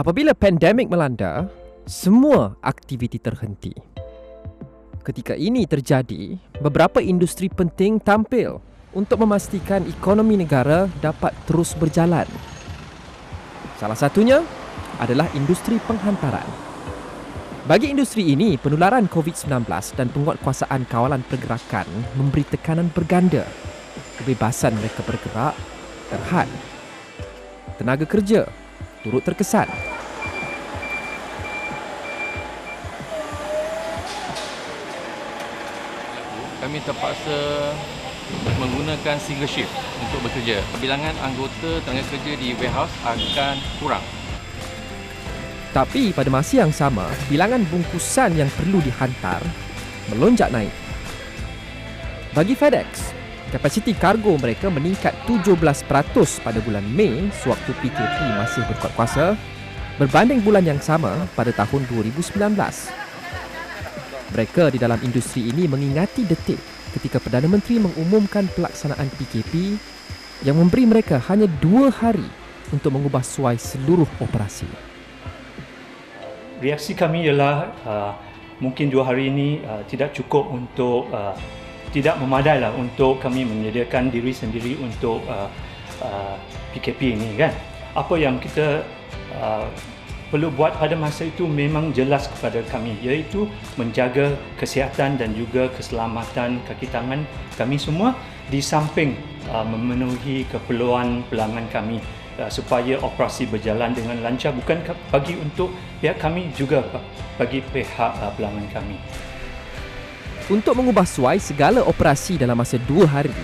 Apabila pandemik melanda, semua aktiviti terhenti. Ketika ini terjadi, beberapa industri penting tampil untuk memastikan ekonomi negara dapat terus berjalan. Salah satunya adalah industri penghantaran. Bagi industri ini, penularan COVID-19 dan penguatkuasaan kawalan pergerakan memberi tekanan berganda. Kebebasan mereka bergerak terhad. Tenaga kerja turut terkesan. Kami terpaksa menggunakan single shift untuk bekerja. Bilangan anggota tenaga kerja di warehouse akan kurang. Tapi pada masa yang sama, bilangan bungkusan yang perlu dihantar melonjak naik. Bagi FedEx, kapasiti kargo mereka meningkat 17% pada bulan Mei sewaktu PKP masih berkuat kuasa berbanding bulan yang sama pada tahun 2019. Mereka di dalam industri ini mengingati detik ketika Perdana Menteri mengumumkan pelaksanaan PKP yang memberi mereka hanya 2 hari untuk mengubah suai seluruh operasi. Reaksi kami ialah mungkin 2 hari ini tidak cukup untuk tidak memadai lah untuk kami menyediakan diri sendiri untuk PKP ini kan. Apa yang kita perlu buat pada masa itu memang jelas kepada kami, iaitu menjaga kesihatan dan juga keselamatan kaki tangan kami semua di samping memenuhi keperluan pelanggan kami supaya operasi berjalan dengan lancar, bukan bagi untuk pihak kami, juga bagi pihak pelanggan kami. Untuk mengubah suai segala operasi dalam masa 2 hari,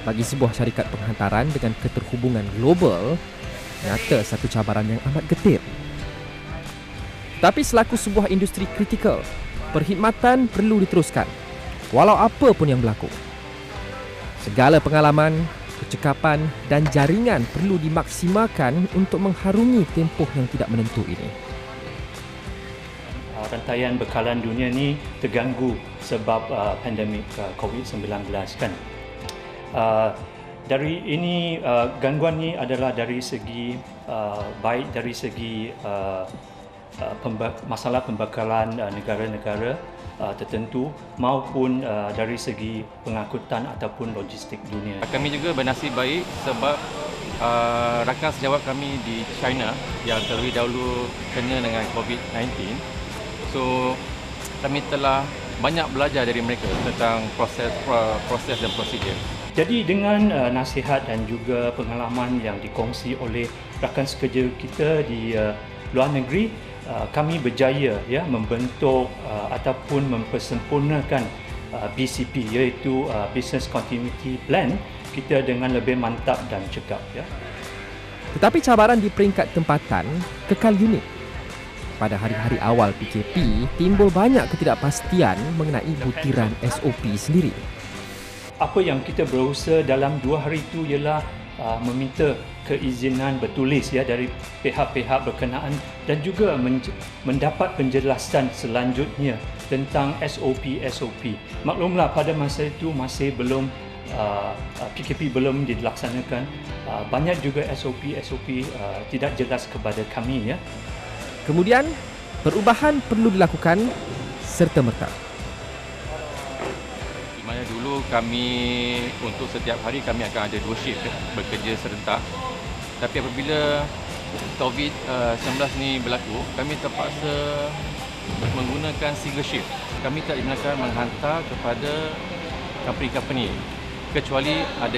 bagi sebuah syarikat penghantaran dengan keterhubungan global, nyata satu cabaran yang amat getir. Tapi selaku sebuah industri kritikal, perkhidmatan perlu diteruskan, walau apa pun yang berlaku. Segala pengalaman, kecekapan dan jaringan perlu dimaksimalkan untuk mengharungi tempoh yang tidak menentu ini. Rantaian bekalan dunia ni terganggu sebab pandemik COVID-19 kan. Dari ini gangguan ni adalah dari segi baik dari segi masalah pembekalan negara-negara tertentu maupun dari segi pengangkutan ataupun logistik dunia. Kami juga bernasib baik sebab rakan sejawat kami di China yang terlebih dahulu kena dengan COVID-19. So kami telah banyak belajar dari mereka tentang proses dan prosedur. Jadi dengan nasihat dan juga pengalaman yang dikongsi oleh rakan sekerja kita di luar negeri, kami berjaya membentuk ataupun mempersempurnakan BCP, iaitu Business Continuity Plan kita dengan lebih mantap dan cekap Tetapi cabaran di peringkat tempatan kekal unik. Pada hari-hari awal PKP, timbul banyak ketidakpastian mengenai butiran SOP sendiri. Apa yang kita berusaha dalam 2 hari itu ialah meminta keizinan bertulis dari pihak-pihak berkenaan dan juga mendapat penjelasan selanjutnya tentang SOP. Maklumlah pada masa itu masih belum PKP belum dilaksanakan. Banyak juga SOP tidak jelas kepada kami Kemudian, perubahan perlu dilakukan serta-merta. Di mana dulu kami untuk setiap hari kami akan ada 2 shift bekerja serentak. Tapi apabila COVID-19 ni berlaku, kami terpaksa menggunakan single shift. Kami tak dibenarkan menghantar kepada company-company kecuali ada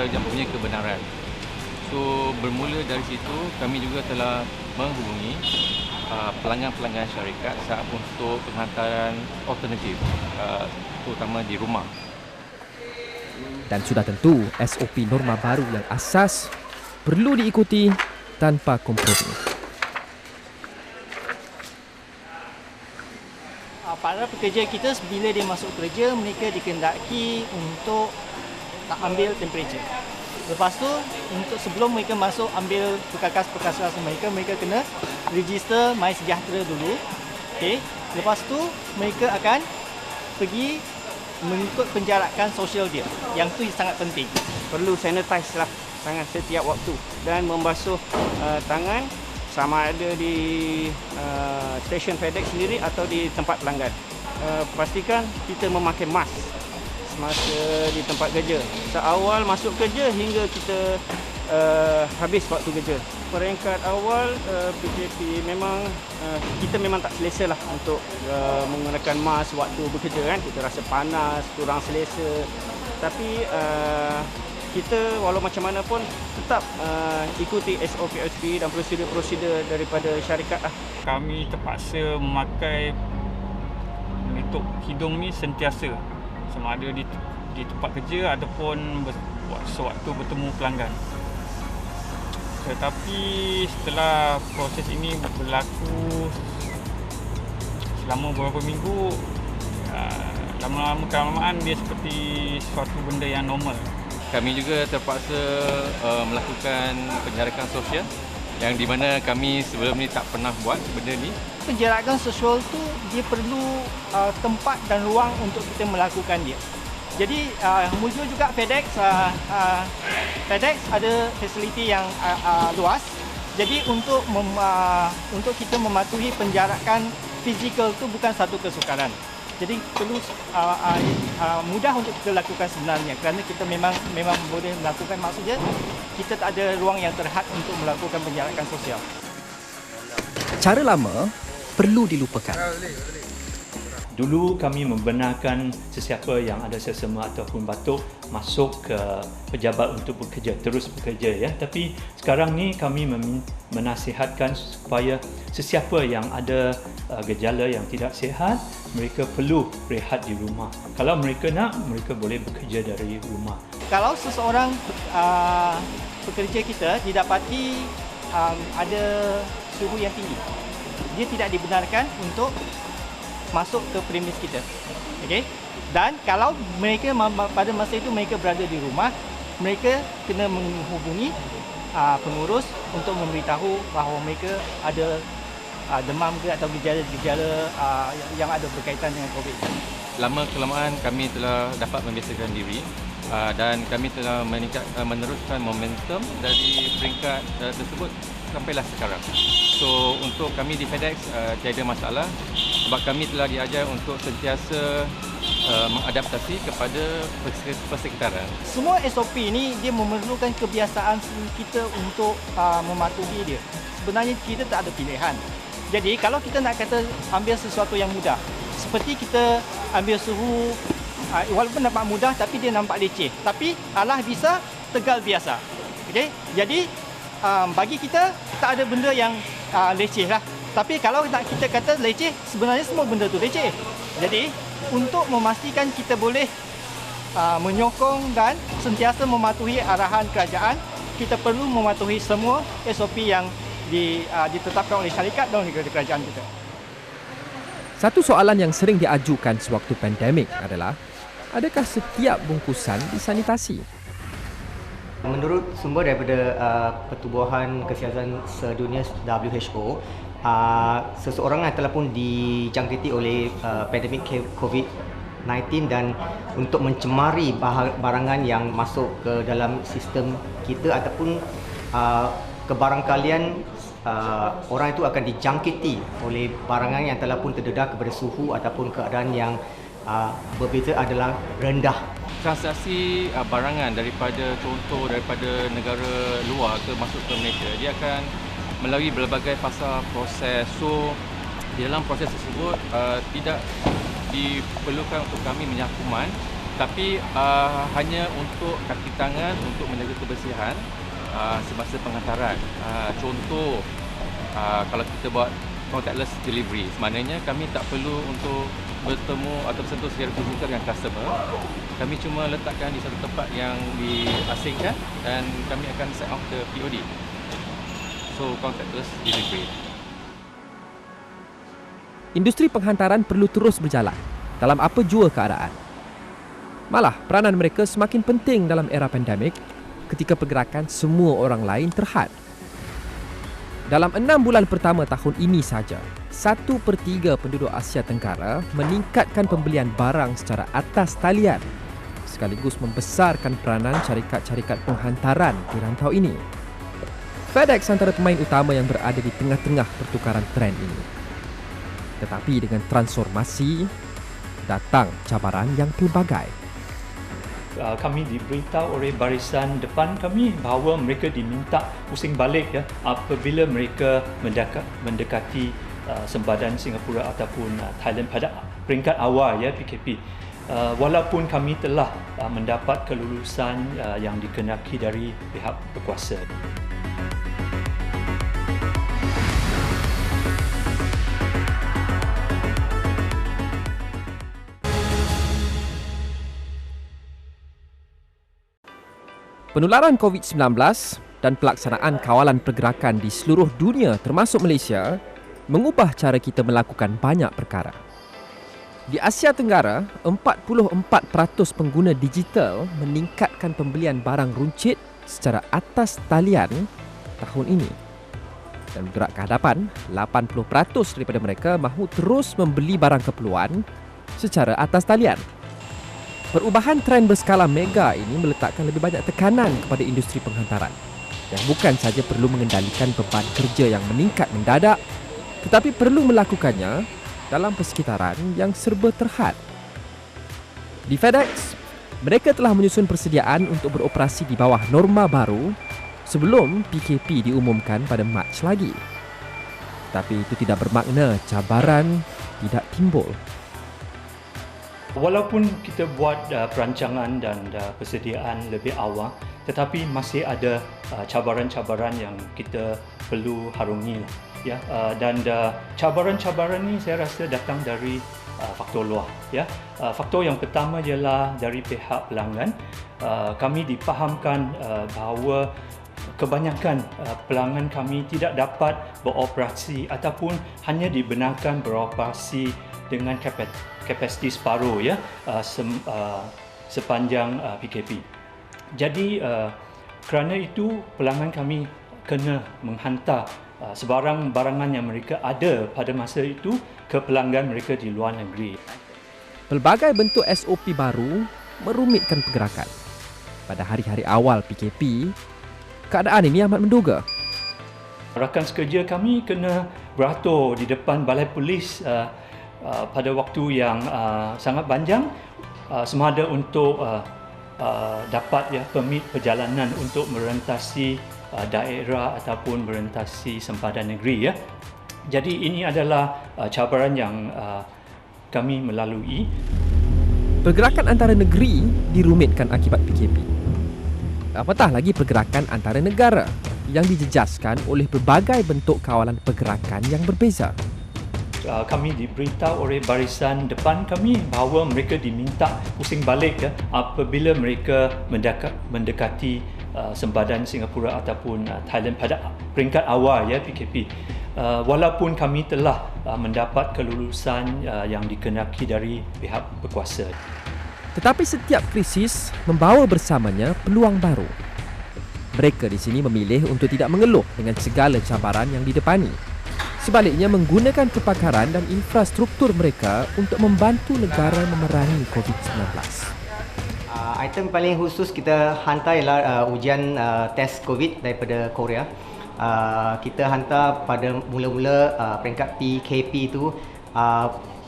yang punya kebenaran. So bermula dari situ kami juga telah menghubungi pelanggan-pelanggan syarikat untuk penghantaran alternatif terutama di rumah. Dan sudah tentu SOP norma baru yang asas perlu diikuti tanpa kompromi. Para pekerja kita bila dia masuk kerja, mereka dikehendaki untuk tak ambil temperature. Lepas tu, untuk sebelum mereka masuk ambil perkakas-perkakas mereka kena register MySejahtera dulu. Okay. Lepas tu, mereka akan pergi mengikut penjarakan sosial dia. Yang tu sangat penting. Perlu sanitize lah tangan setiap waktu dan membasuh tangan sama ada di stesen FedEx sendiri atau di tempat pelanggan. Pastikan kita memakai mask semasa di tempat kerja. Seawal masuk kerja hingga kita habis waktu kerja. Peringkat awal PKP memang kita memang tak selesa lah untuk menggunakan mask waktu bekerja kan. Kita rasa panas, kurang selesa. Tapi kita walau macam mana pun tetap ikuti SOP dan prosedur-prosedur daripada syarikat lah. Kami terpaksa memakai menutup hidung ni sentiasa, sama ada di tempat kerja ataupun sewaktu bertemu pelanggan. Tetapi setelah proses ini berlaku selama beberapa minggu, lama-lama kelamaan dia seperti suatu benda yang normal. Kami juga terpaksa melakukan penjarakan sosial yang di mana kami sebelum ni tak pernah buat benda ni. Penjarakan sosial tu dia perlu tempat dan ruang untuk kita melakukan dia. Jadi muncul juga FedEx. FedEx ada fasiliti yang luas. Jadi untuk kita mematuhi penjarakan fizikal tu bukan satu kesukaran. Jadi perlu mudah untuk kita lakukan sebenarnya kerana kita memang boleh melakukan, maksudnya kita tak ada ruang yang terhad untuk melakukan penjarakan sosial. Cara lama perlu dilupakan. Dulu kami membenarkan sesiapa yang ada sesama ataupun batuk masuk ke pejabat untuk bekerja, terus bekerja ya. Tapi sekarang ni kami menasihatkan supaya sesiapa yang ada gejala yang tidak sihat, mereka perlu rehat di rumah. Kalau mereka nak, mereka boleh bekerja dari rumah. Kalau seseorang pekerja kita didapati ada suhu yang tinggi, dia tidak dibenarkan untuk masuk ke premis kita. Okey. Dan kalau mereka pada masa itu mereka berada di rumah, mereka kena menghubungi pengurus untuk memberitahu bahawa mereka ada demam ke atau gejala-gejala yang ada berkaitan dengan COVID. Lama kelamaan kami telah dapat membiasakan diri dan kami telah meneruskan momentum dari peringkat tersebut sampailah sekarang. So untuk kami di FedEx tiada masalah sebab kami telah diajar untuk sentiasa mengadaptasi kepada persekitaran. Semua SOP ini dia memerlukan kebiasaan kita untuk mematuhi dia. Sebenarnya kita tak ada pilihan. Jadi kalau kita nak kata ambil sesuatu yang mudah, seperti kita ambil suhu, walaupun nampak mudah tapi dia nampak leceh. Tapi alah bisa, tegal biasa. Okey? Jadi bagi kita tak ada benda yang leceh lah. Tapi kalau nak kita kata leceh, sebenarnya semua benda tu leceh. Jadi untuk memastikan kita boleh menyokong dan sentiasa mematuhi arahan kerajaan, kita perlu mematuhi semua SOP yang ditetapkan oleh syarikat dan oleh kerajaan kita. Satu soalan yang sering diajukan sewaktu pandemik adalah, adakah setiap bungkusan disanitasi? Menurut sumber daripada Pertubuhan Kesihatan Sedunia WHO, seseorang yang telah pun dijangkiti oleh pandemik COVID-19 dan untuk mencemari barangan yang masuk ke dalam sistem kita ataupun kebarangkalian orang itu akan dijangkiti oleh barangan yang telah pun terdedah kepada suhu ataupun keadaan yang berbeza adalah rendah. Transaksi barangan daripada negara luar ke masuk ke Malaysia, dia akan melalui berbagai fasa proses. So di dalam proses tersebut tidak diperlukan untuk kami menyakuman, tapi hanya untuk kaki tangan untuk menjaga kebersihan semasa pengantaran. Contoh kalau kita buat contactless delivery, maknanya kami tak perlu untuk bertemu atau bersentuh secara fizikal dengan customer. Kami cuma letakkan di satu tempat yang diasingkan dan kami akan set off the POD. So contactless delivery. Industri penghantaran perlu terus berjalan dalam apa jua keadaan. Malah peranan mereka semakin penting dalam era pandemik ketika pergerakan semua orang lain terhad. Dalam 6 bulan pertama tahun ini saja, 1/3 penduduk Asia Tenggara meningkatkan pembelian barang secara atas talian, sekaligus membesarkan peranan syarikat-syarikat penghantaran di rantau ini. FedEx antara pemain utama yang berada di tengah-tengah pertukaran trend ini. Tetapi dengan transformasi, datang cabaran yang pelbagai. Kami diberitahu oleh barisan depan kami bahawa mereka diminta pusing balik ya apabila mereka mendekati sempadan Singapura ataupun Thailand pada peringkat awal ya PKP. Walaupun kami telah mendapat kelulusan yang dikenaki dari pihak berkuasa. Penularan COVID-19 dan pelaksanaan kawalan pergerakan di seluruh dunia termasuk Malaysia mengubah cara kita melakukan banyak perkara. Di Asia Tenggara, 44% pengguna digital meningkatkan pembelian barang runcit secara atas talian tahun ini. Dan bergerak ke hadapan, 80% daripada mereka mahu terus membeli barang keperluan secara atas talian. Perubahan trend berskala mega ini meletakkan lebih banyak tekanan kepada industri penghantaran yang bukan saja perlu mengendalikan beban kerja yang meningkat mendadak, tetapi perlu melakukannya dalam persekitaran yang serba terhad. Di FedEx, mereka telah menyusun persediaan untuk beroperasi di bawah norma baru sebelum PKP diumumkan pada Mac lagi. Tapi itu tidak bermakna cabaran tidak timbul. Walaupun kita buat perancangan dan persediaan lebih awal, tetapi masih ada cabaran-cabaran yang kita perlu harungi. Ya, dan cabaran-cabaran ini saya rasa datang dari faktor luar. Ya, faktor yang pertama ialah dari pihak pelanggan. Kami dipahamkan bahawa kebanyakan pelanggan kami tidak dapat beroperasi ataupun hanya dibenarkan beroperasi dengan kapasiti separuh ya sepanjang PKP. Jadi kerana itu pelanggan kami kena menghantar sebarang barangan yang mereka ada pada masa itu ke pelanggan mereka di luar negeri. Pelbagai bentuk SOP baru merumitkan pergerakan. Pada hari-hari awal PKP, keadaan ini amat menduga. Rakan sekerja kami kena beratur di depan balai polis pada waktu yang sangat panjang semada untuk dapat ya permit perjalanan untuk merentasi daerah ataupun merentasi sempadan negeri ya. Jadi ini adalah cabaran yang kami melalui. Pergerakan antara negeri dirumitkan akibat PKP. Apatah lagi pergerakan antara negara yang dijejaskan oleh berbagai bentuk kawalan pergerakan yang berbeza. Kami diberitahu oleh barisan depan kami bahawa mereka diminta pusing balik ya apabila mereka mendekati sempadan Singapura ataupun Thailand pada peringkat awal ya PKP. Walaupun kami telah mendapat kelulusan yang dikenaki dari pihak berkuasa. Tetapi setiap krisis membawa bersamanya peluang baru. Mereka di sini memilih untuk tidak mengeluh dengan segala cabaran yang didepani. Sebaliknya menggunakan kepakaran dan infrastruktur mereka untuk membantu negara memerangi COVID-19. Item paling khusus kita hantar ialah ujian test COVID daripada Korea. Kita hantar pada mula-mula peringkat PKP itu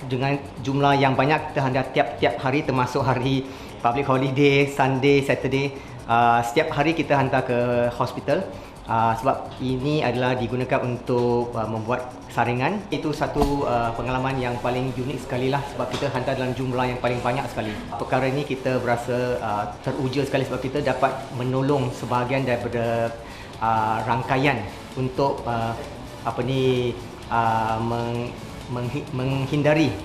dengan jumlah yang banyak. Kita hantar tiap-tiap hari termasuk hari public holiday, Sunday, Saturday. Setiap hari kita hantar ke hospital. Sebab ini adalah digunakan untuk membuat saringan. Itu satu pengalaman yang paling unik sekali lah sebab kita hantar dalam jumlah yang paling banyak sekali. Perkara ini kita berasa teruja sekali sebab kita dapat menolong sebahagian daripada rangkaian untuk menghindari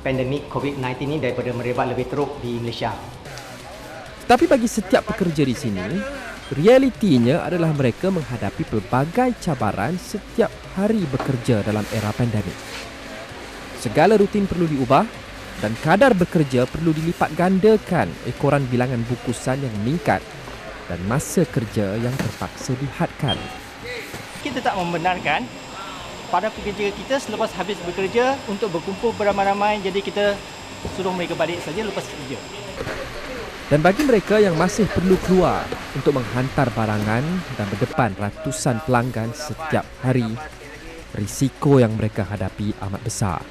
pandemik COVID-19 ini daripada merebak lebih teruk di Malaysia. Tapi bagi setiap pekerja di sini, realitinya adalah mereka menghadapi pelbagai cabaran setiap hari bekerja dalam era pandemik. Segala rutin perlu diubah dan kadar bekerja perlu dilipat gandakan ekoran bilangan bukusan yang meningkat dan masa kerja yang terpaksa dihadkan. Kita tak membenarkan para pekerja kita selepas habis bekerja untuk berkumpul beramai-ramai, jadi kita suruh mereka balik saja lepas kerja. Dan bagi mereka yang masih perlu keluar untuk menghantar barangan dan berdepan ratusan pelanggan setiap hari, risiko yang mereka hadapi amat besar.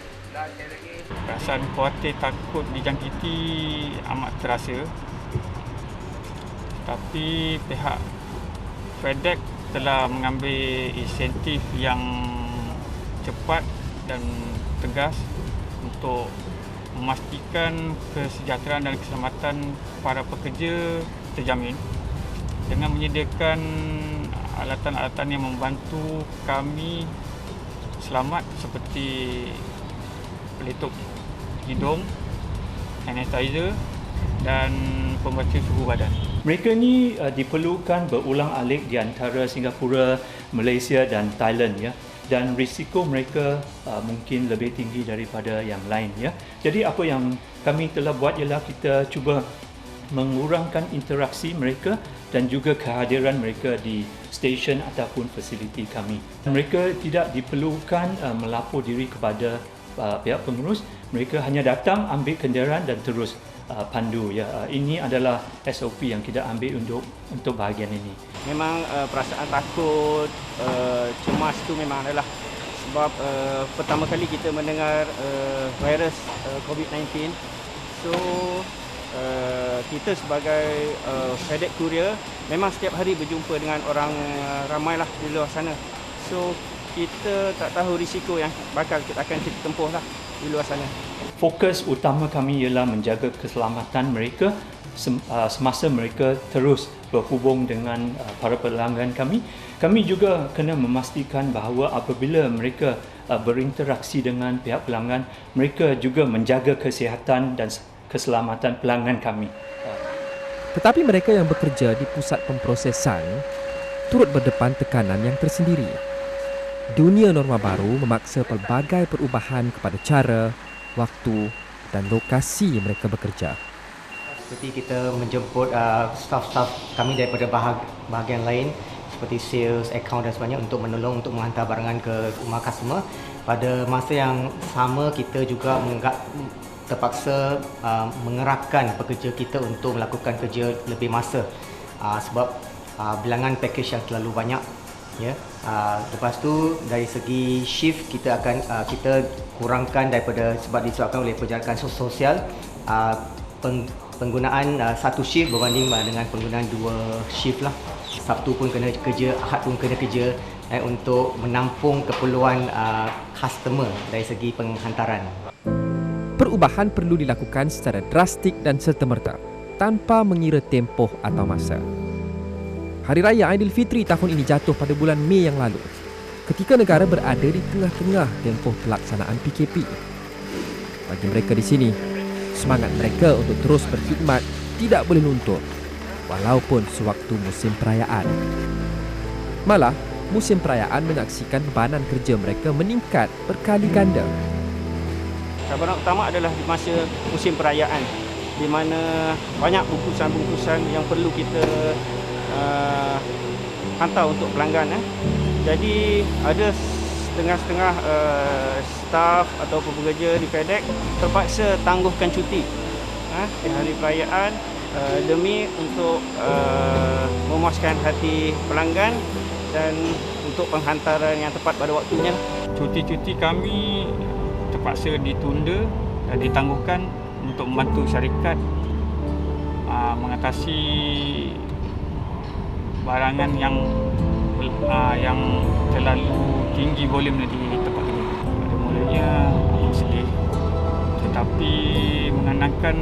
Perasaan khawatir takut dijangkiti amat terasa. Tapi pihak FedEx telah mengambil insentif yang cepat dan tegas untuk memastikan kesejahteraan dan keselamatan para pekerja terjamin dengan menyediakan alatan-alatan yang membantu kami selamat seperti pelitup hidung, sanitizer dan pembaca suhu badan. Mereka ni diperlukan berulang-alik di antara Singapura, Malaysia dan Thailand ya. Dan risiko mereka mungkin lebih tinggi daripada yang lain ya. Jadi apa yang kami telah buat ialah kita cuba mengurangkan interaksi mereka dan juga kehadiran mereka di stesen ataupun fasiliti kami. Mereka tidak diperlukan melapor diri kepada pihak pengurus. Mereka hanya datang, ambil kenderaan dan terus pandu ya. Ini adalah SOP yang kita ambil untuk bahagian ini. Memang perasaan takut, cemas tu memang adalah sebab pertama kali kita mendengar virus COVID-19. So kita sebagai FedEx Courier memang setiap hari berjumpa dengan orang ramailah di luar sana. So kita tak tahu risiko yang bakal akan kita tempuh lah di luar sana. Fokus utama kami ialah menjaga keselamatan mereka semasa mereka terus berhubung dengan para pelanggan kami. Kami juga kena memastikan bahawa apabila mereka berinteraksi dengan pihak pelanggan, mereka juga menjaga kesihatan dan keselamatan pelanggan kami. Tetapi mereka yang bekerja di pusat pemprosesan turut berdepan tekanan yang tersendiri. Dunia norma baru memaksa pelbagai perubahan kepada cara, waktu dan lokasi mereka bekerja. Seperti kita menjemput staf-staf kami daripada bahagian lain seperti sales, account dan sebagainya untuk menolong untuk menghantar barangan ke rumah customer. Pada masa yang sama kita juga terpaksa mengerahkan pekerja kita untuk melakukan kerja lebih masa sebab bilangan package yang terlalu banyak ya. Lepas tu dari segi shift kita akan kita kurangkan daripada sebab disebabkan oleh perjalanan sosial penggunaan satu shift berbanding dengan penggunaan dua shift lah. Sabtu pun kena kerja, Ahad pun kena kerja untuk menampung keperluan customer dari segi penghantaran. Perubahan perlu dilakukan secara drastik dan serta-merta tanpa mengira tempoh atau masa. Hari Raya Aidilfitri tahun ini jatuh pada bulan Mei yang lalu, ketika negara berada di tengah-tengah tempoh pelaksanaan PKP. Bagi mereka di sini, semangat mereka untuk terus berkhidmat tidak boleh luntur walaupun sewaktu musim perayaan. Malah, musim perayaan menyaksikan bebanan kerja mereka meningkat berkali ganda. Cabaran utama adalah di masa musim perayaan di mana banyak bungkusan-bungkusan yang perlu kita hantar untuk pelanggan. Jadi ada setengah-setengah staf atau pekerja di FedEx terpaksa tangguhkan cuti di hari perayaan demi untuk memuaskan hati pelanggan dan untuk penghantaran yang tepat pada waktunya. Cuti-cuti kami terpaksa ditunda dan ditangguhkan untuk membantu syarikat mengatasi barangan yang terlalu tinggi volumenya di tempat ini. Pada mulanya amat sedih, tetapi mengenangkan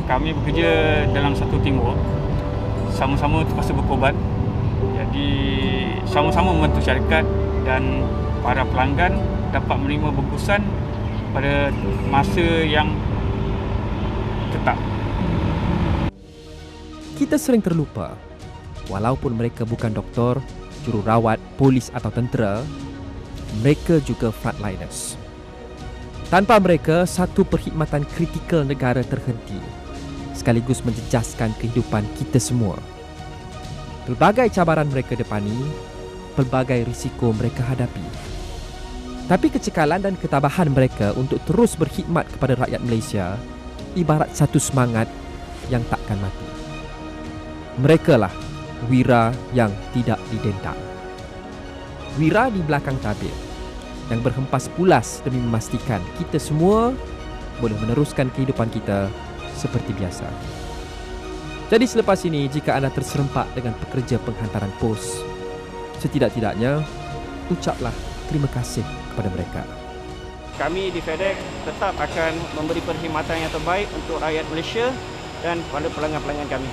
kami bekerja dalam satu teamwork, sama-sama terpaksa berkorban. Jadi sama-sama membantu syarikat dan para pelanggan dapat menerima bungkusan pada masa yang tetap. Kita sering terlupa, walaupun mereka bukan doktor, jururawat, polis atau tentera, mereka juga frontliners. Tanpa mereka, satu perkhidmatan kritikal negara terhenti, sekaligus menjejaskan kehidupan kita semua. Pelbagai cabaran mereka depani, pelbagai risiko mereka hadapi. Tapi kecekalan dan ketabahan mereka untuk terus berkhidmat kepada rakyat Malaysia ibarat satu semangat yang takkan mati. Merekalah wira yang tidak didendang. Wira di belakang tabir yang berhempas pulas demi memastikan kita semua boleh meneruskan kehidupan kita seperti biasa. Jadi selepas ini, jika anda terserempak dengan pekerja penghantaran pos, setidak-tidaknya ucaplah terima kasih kepada mereka. Kami di FedEx tetap akan memberi perkhidmatan yang terbaik untuk rakyat Malaysia dan pada pelanggan-pelanggan kami.